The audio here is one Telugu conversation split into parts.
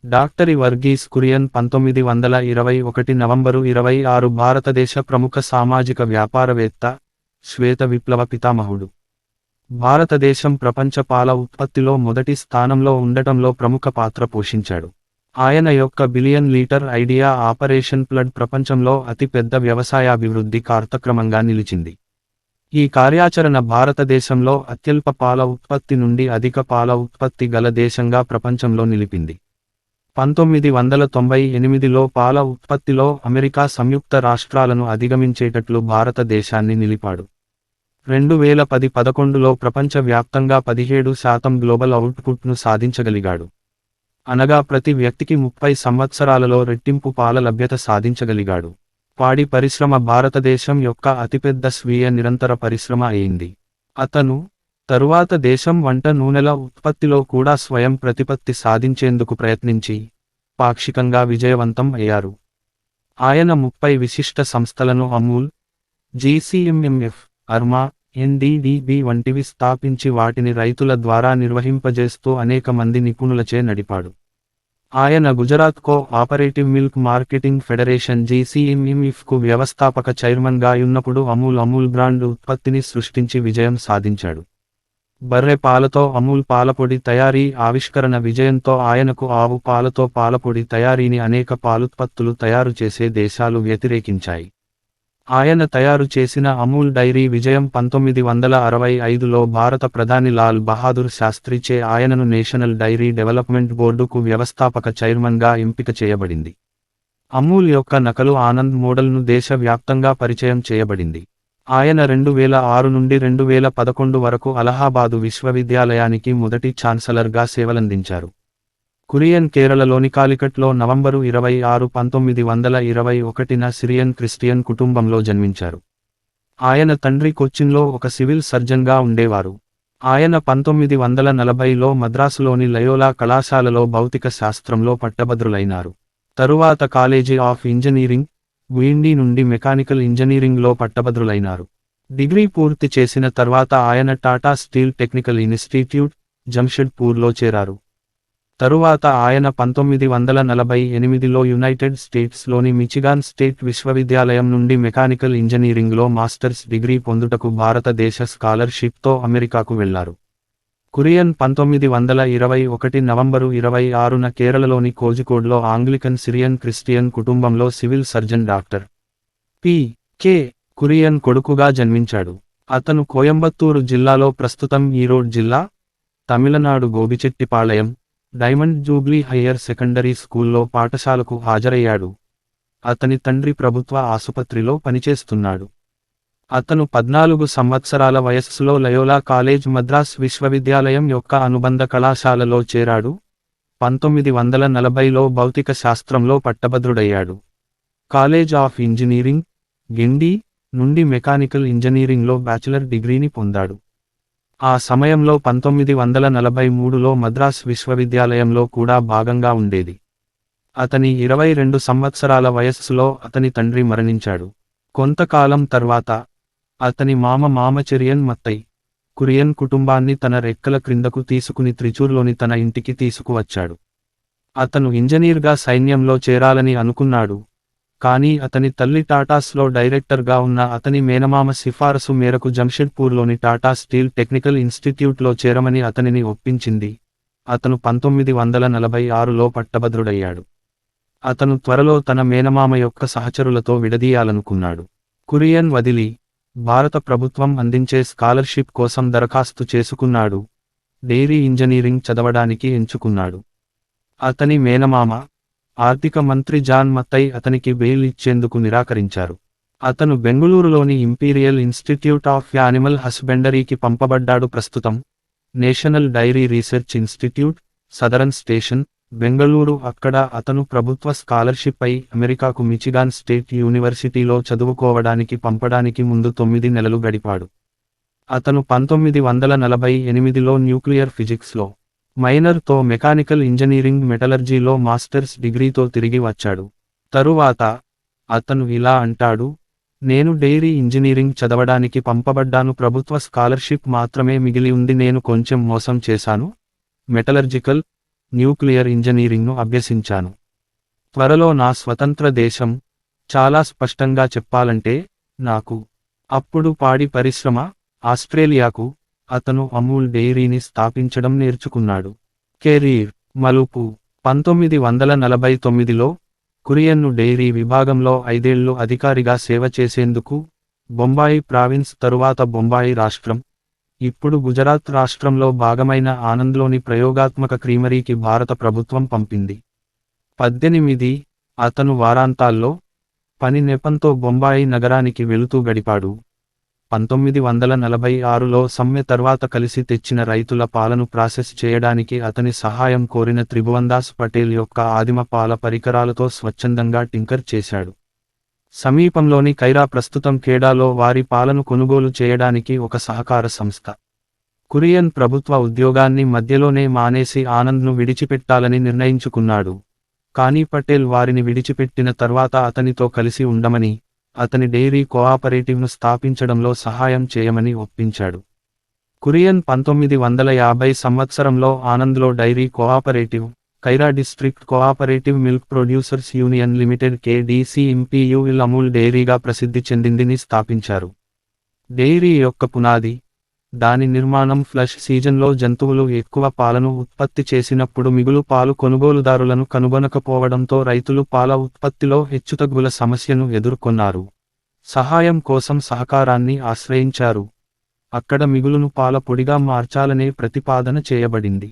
డాక్టర్ వర్గీస్ కురియన్ 1921 నవంబరు 26 భారతదేశ ప్రముఖ సామాజిక వ్యాపారవేత్త, శ్వేత విప్లవ పితామహుడు. భారతదేశం ప్రపంచ పాల ఉత్పత్తిలో మొదటి స్థానంలో ఉండటంలో ప్రముఖ పాత్ర పోషించాడు. ఆయన యొక్క billion litre idea operation flood ప్రపంచంలో అతి పెద్ద వ్యవసాయాభివృద్ధి కార్యక్రమంగా నిలిచింది. ఈ కార్యాచరణ భారతదేశంలో అత్యల్ప పాల ఉత్పత్తి నుండి అధిక పాల ఉత్పత్తి గల దేశంగా ప్రపంచంలో నిలిపింది. 1998లో పాల ఉత్పత్తిలో అమెరికా సంయుక్త రాష్ట్రాలను అధిగమించేటట్లు భారతదేశాన్ని నిలిపాడు. 2010-11లో ప్రపంచ వ్యాప్తంగా 17% గ్లోబల్ అవుట్పుట్ను సాధించగలిగాడు. అనగా ప్రతి వ్యక్తికి 30 సంవత్సరాలలో రెట్టింపు పాల లభ్యత సాధించగలిగాడు. పాడి పరిశ్రమ భారతదేశం యొక్క అతిపెద్ద స్వీయ నిరంతర పరిశ్రమ అయింది. అతను తరువాత దేశం వంట నూనెల ఉత్పత్తిలో కూడా స్వయం ప్రతిపత్తి సాధించేందుకు ప్రయత్నించి పాక్షికంగా విజయవంతం అయ్యారు. ఆయన 30 విశిష్ట సంస్థలను అమూల్, జీసీఎంఎంఎఫ్, అర్మా, ఎన్డీడీబీ వంటివి స్థాపించి వాటిని రైతుల ద్వారా నిర్వహింపజేస్తూ అనేక మంది నిపుణులచే నడిపాడు. ఆయన Gujarat cooperative milk marketing federation జీసీఎంఎంఎఫ్కు వ్యవస్థాపక చైర్మన్గా ఉన్నప్పుడు అమూల్ బ్రాండ్ ఉత్పత్తిని సృష్టించి విజయం సాధించాడు. బర్రె పాలతో అమూల్ పాలపొడి తయారీ ఆవిష్కరణ విజయంతో ఆయనకు ఆవు పాలతో పాలపొడి తయారీని అనేక పాలుత్పత్తులు తయారు చేసే దేశాలు వ్యతిరేకించాయి. ఆయన తయారు చేసిన అమూల్ డైరీ విజయం 1965లో భారత ప్రధాని లాల్ బహాదుర్ శాస్త్రిచే ఆయనను నేషనల్ డైరీ డెవలప్మెంట్ బోర్డుకు వ్యవస్థాపక చైర్మన్గా ఎంపిక చేయబడింది. అమూల్ యొక్క నకలు ఆనంద్ మోడల్ను దేశవ్యాప్తంగా పరిచయం చేయబడింది. ఆయన 2006 నుండి 2011 వరకు అలహాబాదు విశ్వవిద్యాలయానికి మొదటి ఛాన్సలర్గా సేవలందించారు. కురియన్ కేరళలోని కాలికట్లో నవంబరు 26, 1921న సిరియన్ క్రిస్టియన్ కుటుంబంలో జన్మించారు. ఆయన తండ్రి కొచ్చిన్లో ఒక సివిల్ సర్జన్గా ఉండేవారు. ఆయన 1940లో మద్రాసులోని లయోలా కళాశాలలో భౌతిక శాస్త్రంలో పట్టభద్రులైనారు. తరువాత కాలేజీ ఆఫ్ ఇంజనీరింగ్, గ్వీండీ నుండి మెకానికల్ ఇంజనీరింగ్లో పట్టభద్రులైనారు. డిగ్రీ పూర్తి చేసిన తర్వాత ఆయన టాటా స్టీల్ టెక్నికల్ ఇన్స్టిట్యూట్, జంషెడ్పూర్లో చేరారు. తరువాత ఆయన 1948లో యునైటెడ్ స్టేట్స్లోని మిచిగాన్ స్టేట్ విశ్వవిద్యాలయం నుండి మెకానికల్ ఇంజనీరింగ్లో మాస్టర్స్ డిగ్రీ పొందుటకు భారతదేశ స్కాలర్షిప్తో అమెరికాకు వెళ్లారు. కురియన్ 1921 నవంబరు 26న కేరళలోని కోజికోడ్లో ఆంగ్లికన్ సిరియన్ క్రిస్టియన్ కుటుంబంలో civil surgeon doctor P K. Kurien కొడుకుగా జన్మించాడు. అతను కోయంబత్తూరు జిల్లాలో ప్రస్తుతం ఈరోడ్ జిల్లా, Tamil Nadu Gobichettipalayam, diamond jubilee higher secondary స్కూల్లో పాఠశాలకు హాజరయ్యాడు. అతని తండ్రి ప్రభుత్వ ఆసుపత్రిలో పనిచేస్తున్నాడు. అతను 14 సంవత్సరాల వయస్సులో లయోలా కాలేజ్ మద్రాస్ విశ్వవిద్యాలయం యొక్క అనుబంధ కళాశాలలో చేరాడు. 1940లో భౌతిక శాస్త్రంలో పట్టభద్రుడయ్యాడు. కాలేజ్ ఆఫ్ ఇంజనీరింగ్, గిండీ నుండి మెకానికల్ ఇంజనీరింగ్లో బ్యాచిలర్ డిగ్రీని పొందాడు. ఆ సమయంలో 1943లో మద్రాస్ విశ్వవిద్యాలయంలో కూడా భాగంగా ఉండేది. అతని 22 సంవత్సరాల వయస్సులో అతని తండ్రి మరణించాడు. కొంతకాలం తర్వాత అతని మామచెరియన్ మత్తై కురియన్ కుటుంబాన్ని తన రెక్కల క్రిందకు తీసుకుని త్రిచూర్లోని తన ఇంటికి తీసుకువచ్చాడు. అతను ఇంజనీర్గా సైన్యంలో చేరాలని అనుకున్నాడు. కానీ అతని తల్లి టాటాస్లో డైరెక్టర్గా ఉన్న అతని మేనమామ సిఫారసు మేరకు జంషెడ్పూర్లోని టాటా స్టీల్ టెక్నికల్ ఇన్స్టిట్యూట్లో చేరమని అతనిని ఒప్పించింది. అతను 1946లో పట్టభద్రుడయ్యాడు. అతను త్వరలో తన మేనమామ యొక్క సహచరులతో విడదీయాలనుకున్నాడు. కురియన్ వదిలి, భారత ప్రభుత్వం అందించే స్కాలర్షిప్ కోసం దరఖాస్తు చేసుకున్నాడు. డైరీ ఇంజనీరింగ్ చదవడానికి ఎంచుకున్నాడు. అతని మేనమామ, ఆర్థిక మంత్రి జాన్ మత్తై అతనికి బెయిల్ ఇచ్చేందుకు నిరాకరించారు. అతను బెంగుళూరులోని ఇంపీరియల్ ఇన్స్టిట్యూట్ ఆఫ్ యానిమల్ హస్బెండరీకి పంపబడ్డాడు. ప్రస్తుతం National Dairy Research Institute, Southern Station, Bengaluru. అక్కడ అతను ప్రభుత్వ స్కాలర్షిప్ పై అమెరికాకు మిచిగాన్ స్టేట్ యూనివర్సిటీలో చదువుకోవడానికి పంపడానికి ముందు 9 నెలలు గడిపాడు. అతను 1948లో న్యూక్లియర్ ఫిజిక్స్లో మైనర్తో మెకానికల్ ఇంజనీరింగ్ మెటలర్జీలో మాస్టర్స్ డిగ్రీతో తిరిగి వచ్చాడు. తరువాత అతను ఇలా అంటాడు, నేను డైరీ ఇంజనీరింగ్ చదవడానికి పంపబడ్డాను. ప్రభుత్వ స్కాలర్షిప్ మాత్రమే మిగిలి ఉంది. నేను కొంచెం మోసం చేశాను. మెటలర్జికల్ న్యూక్లియర్ ఇంజనీరింగ్ను అభ్యసించాను. త్వరలో నా స్వతంత్ర దేశం, చాలా స్పష్టంగా చెప్పాలంటే, నాకు. అప్పుడు పాడి పరిశ్రమ, ఆస్ట్రేలియాకు, అతను అమూల్ డెయిరీని స్థాపించడం నేర్చుకున్నాడు. కెరీర్ మలుపు 1949లో కురియన్ను డెయిరీ విభాగంలో 5 ఏళ్లు అధికారిగా సేవ చేసేందుకు, బొంబాయి ప్రావిన్స్ తరువాత బొంబాయి రాష్ట్రం, ఇప్పుడు గుజరాత్ రాష్ట్రంలో భాగమైన ఆనంద్లోని ప్రయోగాత్మక క్రీమరీకి భారత ప్రభుత్వం పంపింది. 18 అతను వారాంతాల్లో, పని నెపంతో బొంబాయి నగరానికి వెళుతూ గడిపాడు. 1946లో సమ్మె తర్వాత కలిసి తెచ్చిన రైతుల పాలను ప్రాసెస్ చేయడానికి అతని సహాయం కోరిన త్రిభువన్దాస్ పటేల్ యొక్క ఆదిమ పాల పరికరాలతో స్వచ్ఛందంగా టింకర్ చేశాడు. సమీపంలోని కైరా ప్రస్తుతం ఖేడాలో వారి పాలను కొనుగోలు చేయడానికి ఒక సహకార సంస్థ. కురియన్ ప్రభుత్వ ఉద్యోగాన్ని మధ్యలోనే మానేసి ఆనంద్ను విడిచిపెట్టాలని నిర్ణయించుకున్నాడు. కానీ పటేల్ వారిని విడిచిపెట్టిన తర్వాత అతనితో కలిసి ఉండమని, అతని డెయిరీ కోఆపరేటివ్ను స్థాపించడంలో సహాయం చేయమని ఒప్పించాడు. కురియన్ 1950 సంవత్సరంలో ఆనంద్లో dairy cooperative, Kaira district cooperative milk producers union limited KDCMPUL Amul డెయిరీగా ప్రసిద్ధి చెందిందిని స్థాపించారు. డెయిరీ యొక్క పునాది, దాని నిర్మాణం ఫ్లష్ సీజన్లో జంతువులు ఎక్కువ పాలను ఉత్పత్తి చేసినప్పుడు మిగులు పాలు కొనుగోలుదారులను కనుగొనకపోవడంతో రైతులు పాల ఉత్పత్తిలో హెచ్చుతగ్గుల సమస్యను ఎదుర్కొన్నారు. సహాయం కోసం సహకారాన్ని ఆశ్రయించారు. అక్కడ మిగులును పాల పొడిగా మార్చాలనే ప్రతిపాదన చేయబడింది.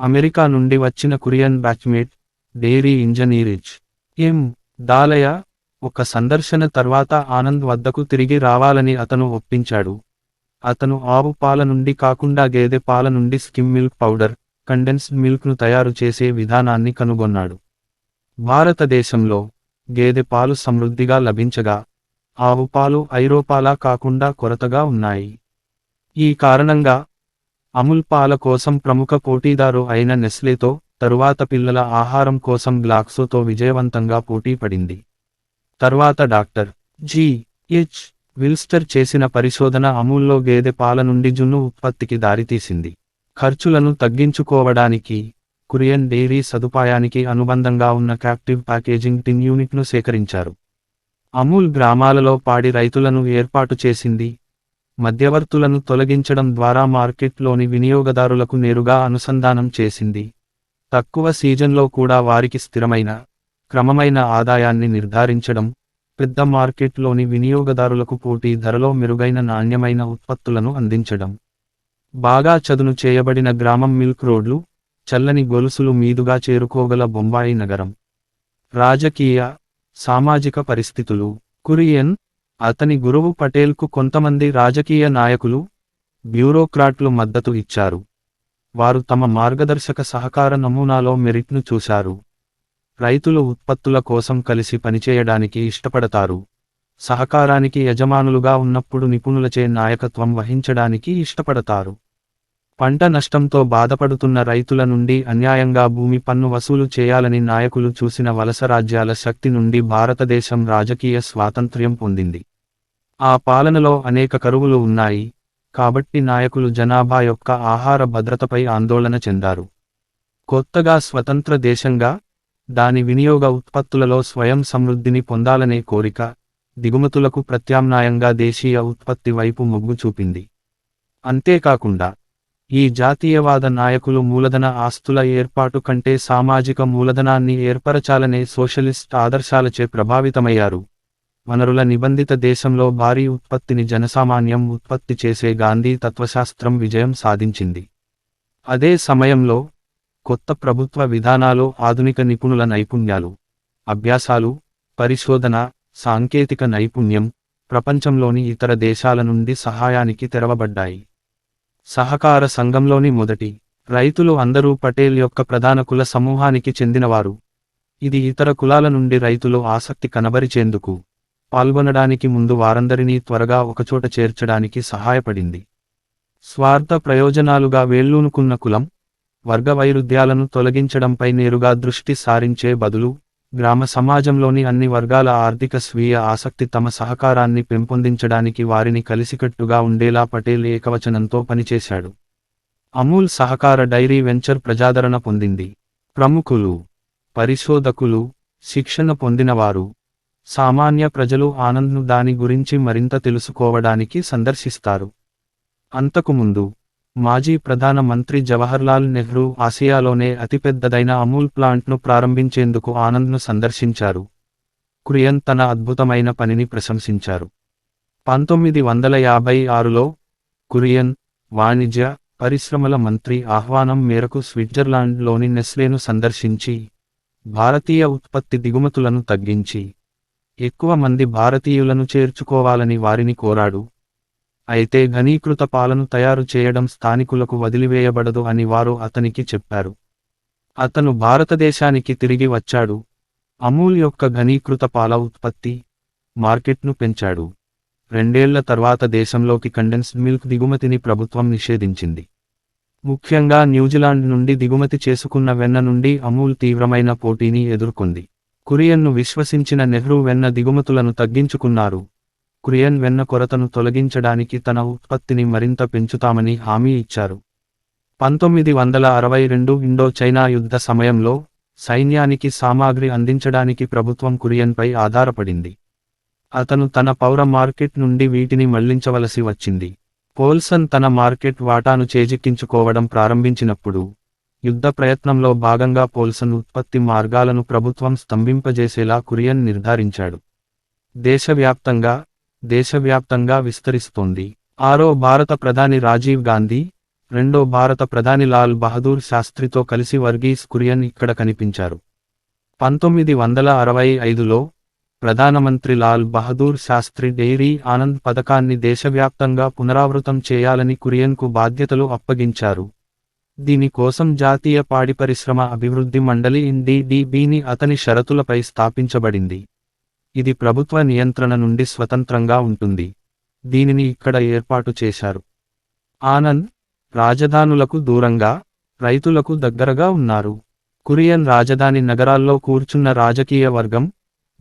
అమెరికా నుండి వచ్చిన Kurian batchmate, dairy engineer H.M. దాలయ, ఒక సందర్శన తర్వాత ఆనంద్ వద్దకు తిరిగి రావాలని అతను ఒప్పించాడు. అతను ఆవు పాల నుండి కాకుండా గేదె పాల నుండి స్కిమ్ మిల్క్ పౌడర్, కండెన్స్డ్ మిల్క్ను తయారు చేసే విధానాన్ని కనుగొన్నాడు. భారతదేశంలో గేదె పాలు సమృద్ధిగా లభించగా, ఆవు పాలు ఐరోపాలా కాకుండా కొరతగా ఉన్నాయి. ఈ కారణంగా అమూల్ పాల కోసం ప్రముఖ పోటీదారు అయిన నెస్లేతో, తరువాత పిల్లల ఆహారం కోసం గ్లాక్సోతో విజయవంతంగా పోటీ పడింది. తర్వాత డాక్టర్ G.H. విల్స్టర్ చేసిన పరిశోధన అమూల్లో గేదె పాల నుండి జున్ను ఉత్పత్తికి దారితీసింది. ఖర్చులను తగ్గించుకోవడానికి, కురియన్ డెయిరీ సదుపాయానికి అనుబంధంగా ఉన్న క్యాప్టివ్ ప్యాకేజింగ్ టిన్ యూనిట్ను సేకరించారు. అమూల్ గ్రామాలలో పాడి రైతులను ఏర్పాటు చేసింది, మధ్యవర్తులను తొలగించడం ద్వారా మార్కెట్లోని వినియోగదారులకు నేరుగా అనుసంధానం చేసింది. తక్కువ సీజన్లో కూడా వారికి స్థిరమైన, క్రమమైన ఆదాయాన్ని నిర్ధారించడం, పెద్ద మార్కెట్లోని వినియోగదారులకు పోటీ ధరలో మెరుగైన నాణ్యమైన ఉత్పత్తులను అందించడం. బాగా చదును చేయబడిన గ్రామం మిల్క్ రోడ్లు, చల్లని గొలుసులు మీదుగా చేరుకోగల బొంబాయి నగరం. రాజకీయ, సామాజిక పరిస్థితులు. కురియన్, అతని గురువు పటేల్కు కొంతమంది రాజకీయ నాయకులు, బ్యూరోక్రాట్లు మద్దతు ఇచ్చారు. వారు తమ మార్గదర్శక సహకార నమూనాలో మెరిట్ను చూశారు. రైతులు ఉత్పత్తుల కోసం కలిసి పనిచేయడానికి ఇష్టపడతారు. సహకారానికి యజమానులుగా ఉన్నప్పుడు నిపుణులచే నాయకత్వం వహించడానికి ఇష్టపడతారు. పంట నష్టంతో బాధపడుతున్న రైతుల నుండి అన్యాయంగా భూమి పన్ను వసూలు చేయాలని నాయకులు చూసిన వలస రాజ్యాల శక్తి నుండి భారతదేశం రాజకీయ స్వాతంత్ర్యం పొందింది. ఆ పాలనలో అనేక కరువులు ఉన్నాయి, కాబట్టి నాయకులు జనాభా యొక్క ఆహార భద్రతపై ఆందోళన చెందారు. కొత్తగా స్వతంత్ర దేశంగా, దాని వినియోగ ఉత్పత్తులలో స్వయం సమృద్ధిని పొందాలనే కోరిక, దిగుమతులకు ప్రత్యామ్నాయంగా దేశీయ ఉత్పత్తి వైపు మొగ్గు చూపింది. అంతేకాకుండా, ఈ జాతీయవాద నాయకులు మూలధన ఆస్తుల ఏర్పాటు కంటే సామాజిక మూలధనాన్ని ఏర్పరచాలనే సోషలిస్ట్ ఆదర్శాలచే ప్రభావితమయ్యారు. వనరుల నిబంధిత దేశంలో భారీ ఉత్పత్తిని జనసామాన్యం ఉత్పత్తి చేసే గాంధీ తత్వశాస్త్రం విజయం సాధించింది. అదే సమయంలో, కొత్త ప్రభుత్వ విధానాలు ఆధునిక నిపుణుల నైపుణ్యాలు, అభ్యాసాలు, పరిశోధన, సాంకేతిక నైపుణ్యం, ప్రపంచంలోని ఇతర దేశాల నుండి సహాయానికి తెరవబడ్డాయి. సహకార సంఘంలోని మొదటి రైతులు అందరూ పటేల్ యొక్క ప్రధాన కుల సమూహానికి చెందినవారు. ఇది ఇతర కులాల నుండి రైతులు ఆసక్తి కనబరిచేందుకు, పాల్గొనడానికి ముందు వారందరినీ త్వరగా ఒకచోట చేర్చడానికి సహాయపడింది. స్వార్థ ప్రయోజనాలుగా వేళ్లూనుకున్న కులం, వర్గ వైరుధ్యాలను తొలగించడంపై నేరుగా దృష్టి సారించే బదులు, గ్రామ సమాజంలోని అన్ని వర్గాల ఆర్థిక స్వీయ ఆసక్తి తమ సహకారాన్ని పెంపొందించడానికి వారిని కలిసికట్టుగా ఉండేలా పటేల్ ఏకవచనంతో పనిచేశాడు. అమూల్ సహకార డైరీ వెంచర్ ప్రజాదరణ పొందింది. ప్రముఖులు, పరిశోధకులు, శిక్షణ పొందినవారు, సామాన్య ప్రజలు ఆనంద్ను దాని గురించి మరింత తెలుసుకోవడానికి సందర్శిస్తారు. అంతకుముందు మాజీ ప్రధాన మంత్రి జవహర్లాల్ నెహ్రూ ఆసియాలోనే అతిపెద్దదైన అమూల్ ప్లాంట్ను ప్రారంభించేందుకు ఆనంద్ను సందర్శించారు. కురియన్ తన అద్భుతమైన పనిని ప్రశంసించారు. 1956లో కురియన్ వాణిజ్య, పరిశ్రమల మంత్రి ఆహ్వానం మేరకు స్విట్జర్లాండ్లోని నెస్లేను సందర్శించి భారతీయ ఉత్పత్తి దిగుమతులను తగ్గించి ఎక్కువ మంది భారతీయులను చేర్చుకోవాలని వారిని కోరాడు. అయితే ఘనీకృత పాలను తయారు చేయడం స్థానికులకు వదిలివేయబడదు అని వారు అతనికి చెప్పారు. అతను భారతదేశానికి తిరిగి వచ్చాడు. అమూల్ యొక్క ఘనీకృత పాల ఉత్పత్తి, మార్కెట్ను పెంచాడు. 2 ఏళ్ల తర్వాత దేశంలోకి కండెన్స్డ్ మిల్క్ దిగుమతిని ప్రభుత్వం నిషేధించింది. ముఖ్యంగా న్యూజిలాండ్ నుండి దిగుమతి చేసుకున్న వెన్న నుండి అమూల్ తీవ్రమైన పోటీని ఎదుర్కొంది. కురియన్ను విశ్వసించిన నెహ్రూ వెన్న దిగుమతులను తగ్గించుకున్నారు. కురియన్ వెన్న కొరతను తొలగించడానికి తన ఉత్పత్తిని మరింత పెంచుతామని హామీ ఇచ్చారు. 1962 ఇండో-చైనా యుద్ధ సమయంలో సైన్యానికి సామాగ్రి అందించడానికి ప్రభుత్వం కురియన్పై ఆధారపడింది. అతను తన పౌర మార్కెట్ నుండి వీటిని మళ్లించవలసి వచ్చింది. పోల్సన్ తన మార్కెట్ వాటాను చేజిక్కించుకోవడం ప్రారంభించినప్పుడు యుద్ధ ప్రయత్నంలో భాగంగా పోల్సన్ ఉత్పత్తి మార్గాలను ప్రభుత్వం స్తంభింపజేసేలా కురియన్ నిర్ధారించాడు. దేశవ్యాప్తంగా విస్తరిస్తోంది. 6వ భారత ప్రధాని రాజీవ్ గాంధీ, 2వ భారత ప్రధాని లాల్ బహదూర్ శాస్త్రితో కలిసి వర్గీస్ కురియన్ ఇక్కడ కనిపించారు. 1965లో ప్రధానమంత్రి లాల్ బహదూర్ శాస్త్రి డెయిరీ ఆనంద్ పథకాన్ని దేశవ్యాప్తంగా పునరావృతం చేయాలని కురియన్కు బాధ్యతలు అప్పగించారు. దీని కోసం జాతీయ పాడి పరిశ్రమ అభివృద్ధి మండలి NDDBని అతని షరతులపై స్థాపించబడింది. ఇది ప్రభుత్వ నియంత్రణ నుండి స్వతంత్రంగా ఉంటుంది. దీనిని ఇక్కడ ఏర్పాటు చేశారు. ఆనంద్ రాజధానులకు దూరంగా, రైతులకు దగ్గరగా ఉన్నారు. కురియన్ రాజధాని నగరాల్లో కూర్చున్న రాజకీయ వర్గం,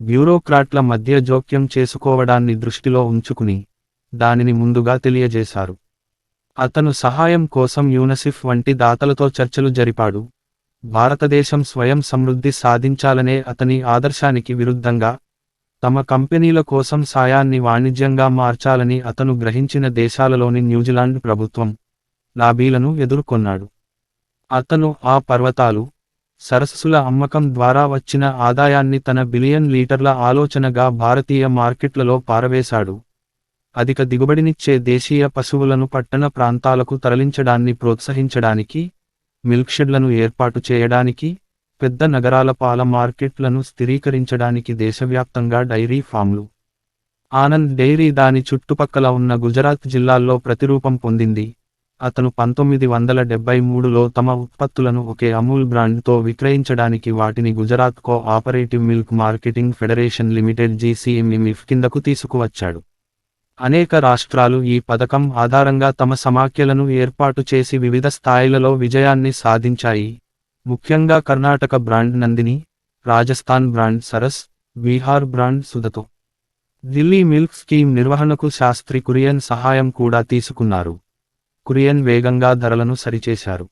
బ్యూరోక్రాట్ల మధ్య జోక్యం చేసుకోవడాన్ని దృష్టిలో ఉంచుకుని దానిని ముందుగా తెలియజేశారు. అతను సహాయం కోసం యూనిసెఫ్ వంటి దాతలతో చర్చలు జరిపాడు. భారతదేశం స్వయం సమృద్ధి సాధించాలనే అతని ఆదర్శానికి విరుద్ధంగా తమ కంపెనీల కోసం సాయాన్ని వాణిజ్యంగా మార్చాలని అతను గ్రహించిన దేశాలలోని న్యూజిలాండ్ ప్రభుత్వం లాబీలను ఎదుర్కొన్నాడు. అతను ఆ పర్వతాలు, సరస్సుల అమ్మకం ద్వారా వచ్చిన ఆదాయాన్ని తన బిలియన్ లీటర్ల ఆలోచనగా భారతీయ మార్కెట్లలో పారవేశాడు. అధిక దిగుబడినిచ్చే దేశీయ పశువులను పట్టణ ప్రాంతాలకు తరలించడాన్ని ప్రోత్సహించడానికి, మిల్క్షెడ్లను ఏర్పాటు చేయడానికి, పెద్ద నగరాల పాల మార్కెట్లను స్థిరీకరించడానికి దేశవ్యాప్తంగా డైరీ ఫామ్లు. ఆనంద్ డైరీ దాని చుట్టుపక్కల ఉన్న గుజరాత్ జిల్లాల్లో ప్రతిరూపం పొందింది. అతను 1973లో తమ ఉత్పత్తులను ఒకే అమూల్ బ్రాండ్తో విక్రయించడానికి వాటిని Gujarat co-operative milk marketing federation limited GCMMF కిందకు తీసుకువచ్చాడు. అనేక రాష్ట్రాలు ఈ పథకం ఆధారంగా తమ సమాఖ్యలను ఏర్పాటు చేసి వివిధ స్థాయిలలో విజయాన్ని సాధించాయి. ముఖ్యంగా Karnataka brand Nandini, Rajasthan brand Saras, Bihar brand సుధతో. ఢిల్లీ మిల్క్ స్కీమ్ నిర్వహణకు శాస్త్రి కురియన్ సహాయం కూడా తీసుకున్నారు. కురియన్ వేగంగా ధరలను సరిచేశారు.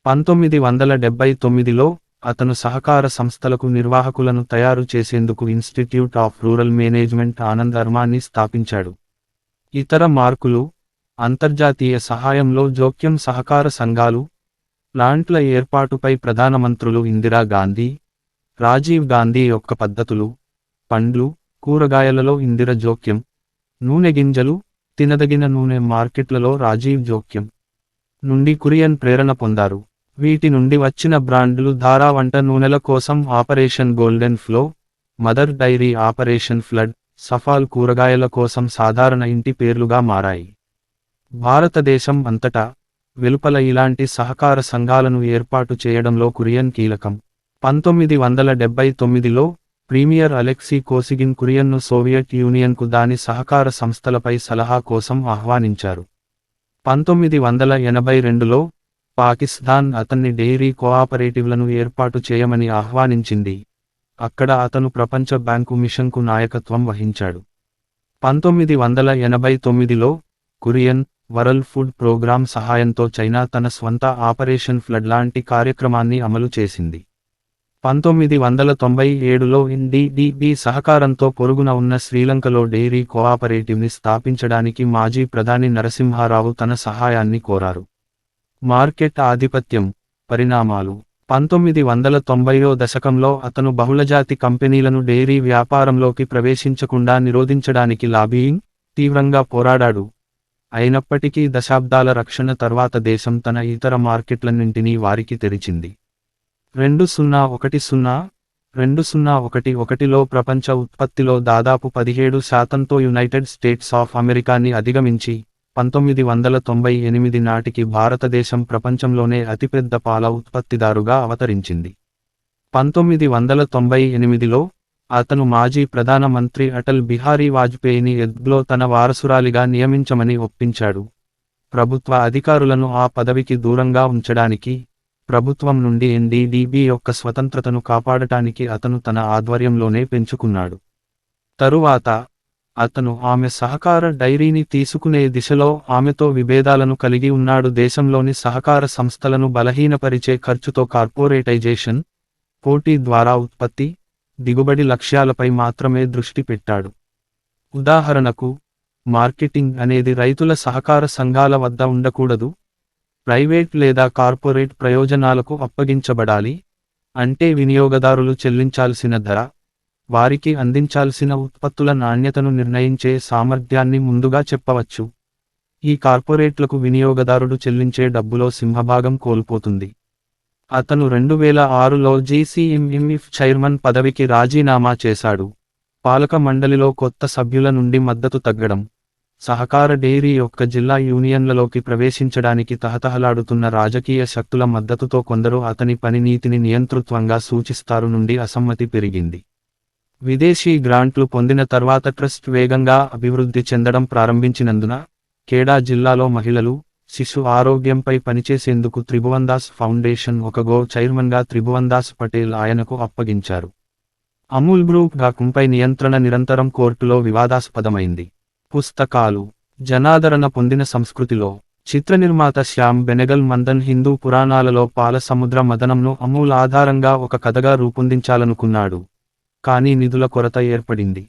1979లో అతను సహకార సంస్థలకు నిర్వాహకులను తయారు చేసేందుకు institute of rural management Anand అర్మాన్ని స్థాపించాడు. ఇతర మార్కులు, అంతర్జాతీయ సహాయంలో జోక్యం సహకార సంఘాలు, ప్లాంట్ల ఏర్పాటుపై ప్రధానమంత్రులు ఇందిరా గాంధీ, రాజీవ్ గాంధీ యొక్క పద్ధతులు, పండ్లు, కూరగాయలలో ఇందిర జోక్యం, నూనె గింజలు, తినదగిన నూనె మార్కెట్లలో రాజీవ్ జోక్యం నుండి కురియన్ ప్రేరణ పొందారు. వీటి నుండి వచ్చిన బ్రాండ్లు ధారా వంట నూనెల కోసం Operation Golden Flow, Mother Dairy Operation Flood, Safal కూరగాయల కోసం సాధారణ ఇంటి పేర్లుగా మారాయి. భారతదేశం అంతటా, వెలుపల ఇలాంటి సహకార సంఘాలను ఏర్పాటు చేయడంలో కురియన్ కీలకం. 1979లో ప్రీమియర్ అలెక్సీ కోసిగిన్ కురియన్ను సోవియట్ యూనియన్కు దాని సహకార సంస్థలపై సలహా కోసం ఆహ్వానించారు. 1982లో పాకిస్తాన్ అతన్ని డెయిరీ కోఆపరేటివ్లను ఏర్పాటు చేయమని ఆహ్వానించింది. అక్కడ అతను ప్రపంచ బ్యాంకు మిషన్కు నాయకత్వం వహించాడు. 1989లో కురియన్ వరల్డ్ ఫుడ్ ప్రోగ్రామ్ సహాయంతో చైనా తన స్వంత ఆపరేషన్ ఫ్లడ్ లాంటి కార్యక్రమాన్ని అమలు చేసింది. 1997లో ఎన్డీడీబీ సహకారంతో పొరుగున ఉన్న శ్రీలంకలో డెయిరీ కోఆపరేటివ్ని స్థాపించడానికి మాజీ ప్రధాని నరసింహారావు తన సహాయాన్ని కోరారు. మార్కెట్ ఆధిపత్యం, పరిణామాలు 1990వ దశకంలో అతను బహుళజాతి కంపెనీలను డెయిరీ వ్యాపారంలోకి ప్రవేశించకుండా నిరోధించడానికి లాబీయింగ్ తీవ్రంగా పోరాడాడు. అయినప్పటికీ దశాబ్దాల రక్షణ తర్వాత దేశం తన ఇతర మార్కెట్లన్నింటినీ వారికి తెరిచింది. 2011లో ప్రపంచ ఉత్పత్తిలో దాదాపు 17% యునైటెడ్ స్టేట్స్ ఆఫ్ అమెరికాని అధిగమించి 1998 నాటికి భారతదేశం ప్రపంచంలోనే అతిపెద్ద పాల ఉత్పత్తిదారుగా అవతరించింది. 1998లో అతను మాజీ ప్రధాన మంత్రి అటల్ బిహారీ వాజ్పేయిని ఎద్గ్లో తన వారసురాలిగా నియమించమని ఒప్పించాడు. ప్రభుత్వ అధికారులను ఆ పదవికి దూరంగా ఉంచడానికి, ప్రభుత్వం నుండి ఎన్డీడీబీ యొక్క స్వతంత్రతను కాపాడటానికి అతను తన ఆధ్వర్యంలోనే పెంచుకున్నాడు. తరువాత అతను ఆమె సహకార డైరీని తీసుకునే దిశలో ఆమెతో విభేదాలను కలిగి ఉన్నాడు. దేశంలోని సహకార సంస్థలను బలహీనపరిచే ఖర్చుతో కార్పొరేటైజేషన్, పోటీ ద్వారా ఉత్పత్తి, దిగుబడి లక్ష్యాలపై మాత్రమే దృష్టి పెట్టాడు. ఉదాహరణకు, మార్కెటింగ్ అనేది రైతుల సహకార సంఘాల వద్ద ఉండకూడదు, ప్రైవేట్ లేదా కార్పొరేట్ ప్రయోజనాలకు అప్పగించబడాలి, అంటే వినియోగదారులు చెల్లించాల్సిన ధర, వారికి అందించాల్సిన ఉత్పత్తుల నాణ్యతను నిర్ణయించే సామర్థ్యాన్ని ముందుగా చెప్పవచ్చు. ఈ కార్పొరేట్లకు వినియోగదారుడు చెల్లించే డబ్బులో సింహభాగం కోల్పోతుంది. అతను 2006లో జీసీఎంఎంఎఫ్ చైర్మన్ పదవికి రాజీనామా చేశాడు. పాలక మండలిలో కొత్త సభ్యుల నుండి మద్దతు తగ్గడం, సహకార డెయిరీ యొక్క జిల్లా యూనియన్లలోకి ప్రవేశించడానికి తహతహలాడుతున్న రాజకీయ శక్తుల మద్దతుతో కొందరు అతని పనినీతిని నియంతృత్వంగా సూచిస్తారు నుండి అసమ్మతి పెరిగింది. విదేశీ గ్రాంట్లు పొందిన తర్వాత ట్రస్ట్ వేగంగా అభివృద్ధి చెందడం ప్రారంభించినందున, ఖేడా జిల్లాలో మహిళలు, శిశు ఆరోగ్యంపై పనిచేసేందుకు త్రిభువన్దాస్ ఫౌండేషన్ ఒక చైర్మన్గా త్రిభువన్దాస్ పటేల్ ఆయనకు అప్పగించారు. అమూల్ గ్రూప్ ఘాకుంపై నియంత్రణ నిరంతరం కోర్టులో వివాదాస్పదమైంది. పుస్తకాలు, జనాదరణ పొందిన సంస్కృతిలో చిత్ర నిర్మాత శ్యామ్ బెనెగల్ మందన్ హిందూ పురాణాలలో పాల సముద్ర మదనంను అమూల్ ఆధారంగా ఒక కథగా రూపొందించాలనుకున్నాడు, కానీ నిధుల కొరత ఏర్పడింది.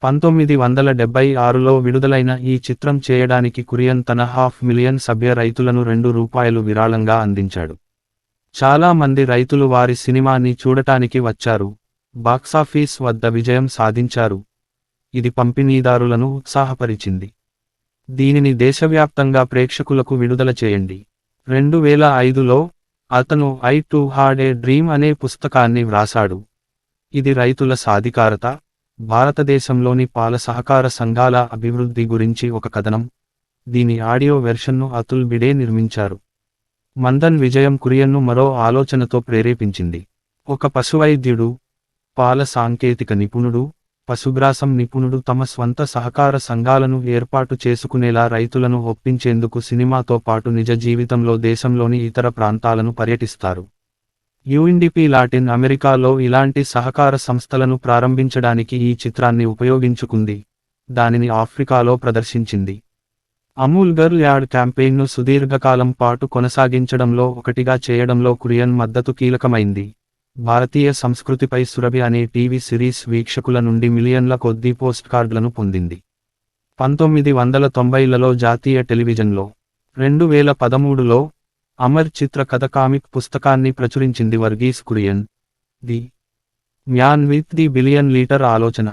1976లో విడుదలైన ఈ చిత్రం చేయడానికి కురియన్ తన $500,000 సభ్య రైతులను ₹2 విరాళంగా అందించాడు. చాలా మంది రైతులు వారి సినిమాని చూడటానికి వచ్చారు, బాక్సాఫీస్ వద్ద విజయం సాధించారు. ఇది పంపిణీదారులను ఉత్సాహపరిచింది. దీనిని దేశవ్యాప్తంగా ప్రేక్షకులకు విడుదల చేయండి. 2005లో అతను I too had a dream అనే పుస్తకాన్ని వ్రాసాడు. ఇది రైతుల సాధికారత, భారతదేశంలోని పాల సహకార సంఘాల అభివృద్ధి గురించి ఒక కథనం. దీని ఆడియో వెర్షన్ను అతుల్ బిడే నిర్మించారు. మందన్ విజయం కురియన్ను మరో ఆలోచనతో ప్రేరేపించింది. ఒక పశువైద్యుడు, పాల సాంకేతిక నిపుణుడు, పశుగ్రాసం నిపుణుడు తమ స్వంత సహకార సంఘాలను ఏర్పాటు చేసుకునేలా రైతులను ఒప్పించేందుకు సినిమాతో పాటు నిజ జీవితంలో దేశంలోని ఇతర ప్రాంతాలను పర్యటిస్తారు. యుఎన్డిపి లాటిన్ అమెరికాలో ఇలాంటి సహకార సంస్థలను ప్రారంభించడానికి ఈ చిత్రాన్ని ఉపయోగించుకుంది, దానిని ఆఫ్రికాలో ప్రదర్శించింది. అమూల్ గర్ల్ యాడ్ క్యాంపెయిన్ను సుదీర్ఘకాలం పాటు కొనసాగించడంలో ఒకటిగా చేయడంలో కురియన్ మద్దతు కీలకమైంది. భారతీయ సంస్కృతిపై సురభి అనే టీవీ సిరీస్ వీక్షకుల నుండి మిలియన్ల కొద్దీ పోస్ట్ కార్డులను పొందింది. 1990లలో జాతీయ టెలివిజన్లో, 2013లో అమర్ చిత్ర కథ కామిక్ పుస్తకాన్ని ప్రచురించింది Verghese Kurien. The man with the billion litre ఆలోచన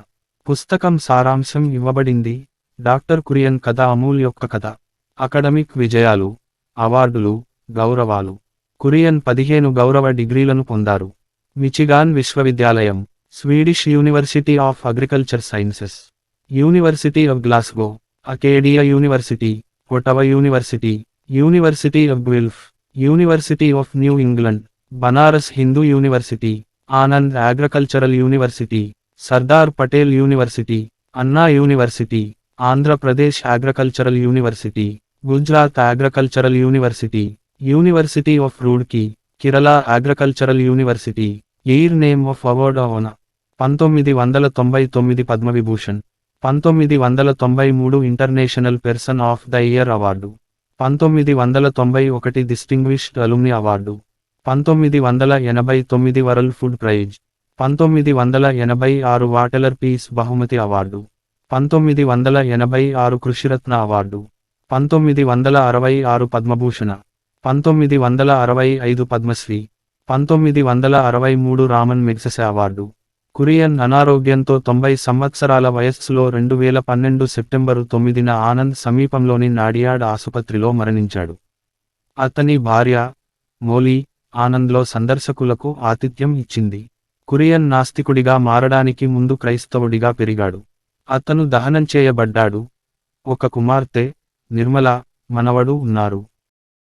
పుస్తకం సారాంశం ఇవ్వబడింది. డాక్టర్ కురియన్ కథ అమూల్ యొక్క కథ. అకడమిక్ విజయాలు, అవార్డులు, గౌరవాలు. కురియన్ 15 గౌరవ డిగ్రీలను పొందారు. మిచిగాన్ విశ్వవిద్యాలయం, Swedish university of agriculture sciences, university of Glasgow, Acadia university, Ottawa university, university of Guelph, university of New England, Banaras Hindu university, Anand agricultural university, Sardar Patel university, Anna university, Andhra Pradesh agricultural university, Gujarat agricultural university, university of Roorkee, Kerala agricultural university. Air name of award on 1999 Padma Vibhushan. 1993 international person of the year award, 1991 distinguished alumni award, 1989 world food prize, 1986 వాటెలర్ piece బహుమతి award, 1986 Krishi Ratna award, 1966 Padma Bhushan, 1965 Padma Shri, 1963 Raman Magsaysay award. Kurien అనారోగ్యంతో 90 సంవత్సరాల వయస్సులో 2012 సెప్టెంబరు 9న ఆనంద్ సమీపంలోని నాడియాడ్ ఆసుపత్రిలో మరణించాడు. అతని భార్య, మోలీ, ఆనంద్లో సందర్శకులకు ఆతిథ్యం ఇచ్చింది. కురియన్ నాస్తికుడిగా మారడానికి ముందు క్రైస్తవుడిగా పెరిగాడు. అతను దహనం చేయబడ్డాడు. ఒక కుమార్తె, నిర్మల, మనవడు ఉన్నారు.